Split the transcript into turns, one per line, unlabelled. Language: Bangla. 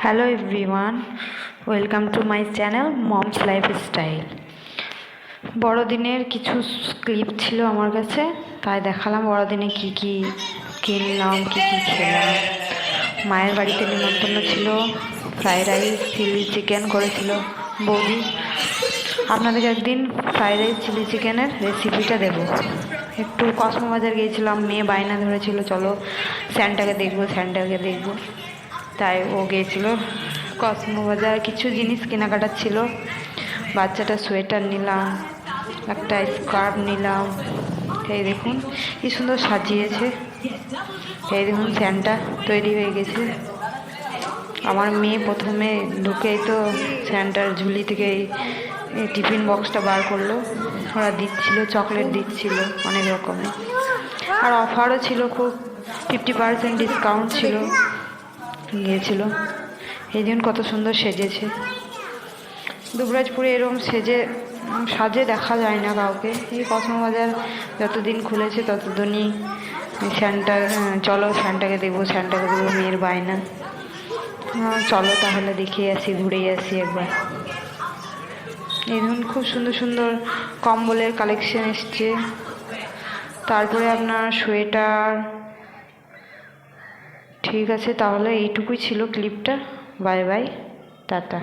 Hello everyone, welcome to my channel moms lifestyle. বড়দিনের কিছু ক্লিপ ছিল আমার কাছে, তাই দেখালাম বড়দিনে কি কি কিনলাম, কি কি খেলাম। মায়ের বাড়িতে নিমন্ত্রণ ছিল, ফ্রাইড রাইস চিলি চিকেন করেছিল বৌদি। আপনাদেরকে একদিন ফ্রাইড রাইস চিলি চিকেনের রেসিপিটা দেবো। একটু কসমো বাজার গিয়েছিলাম, মেয়ে বায়না ধরেছিল চলো স্যান্টাকে দেখবো স্যান্টাকে দেখবো, তাই ও গিয়েছিল কসমো বাজার। কিছু জিনিস কেনাকাটা ছিল, বাচ্চাটা সোয়েটার নিলাম, একটা স্কার্ফ নিলাম। এই দেখুন কি সুন্দর সাজিয়েছে, এই দেখুন স্যান্টা তৈরি হয়ে গেছে। আমার মেয়ে প্রথমে ঢুকেই তো স্যান্টার ঝুলি থেকে এই টিফিন বক্সটা বার করলো। ওরা দিচ্ছিল, চকলেট দিচ্ছিল অনেক রকমের, আর অফারও ছিল, খুব 50% ডিসকাউন্ট ছিল। গিয়েছিল, এই দিন কত সুন্দর সেজেছে। দুবরাজপুরে এরকম সাজে দেখা যায় না কাউকে। এই কসমো বাজার যতদিন খুলেছে ততদিনই চলো স্যান্টাকে দেখবো স্যান্টাকে দেখবো, মেয়ের বায়না। চলো তাহলে দেখিয়ে আসি, ঘুরেই আসি একবার। এই ধরুন খুব সুন্দর সুন্দর কম্বলের কালেকশন এসছে, তারপরে আপনার সোয়েটার। ঠিক আছে, তাহলে এইটুকুই ছিল ক্লিপটা। Bye bye, tata.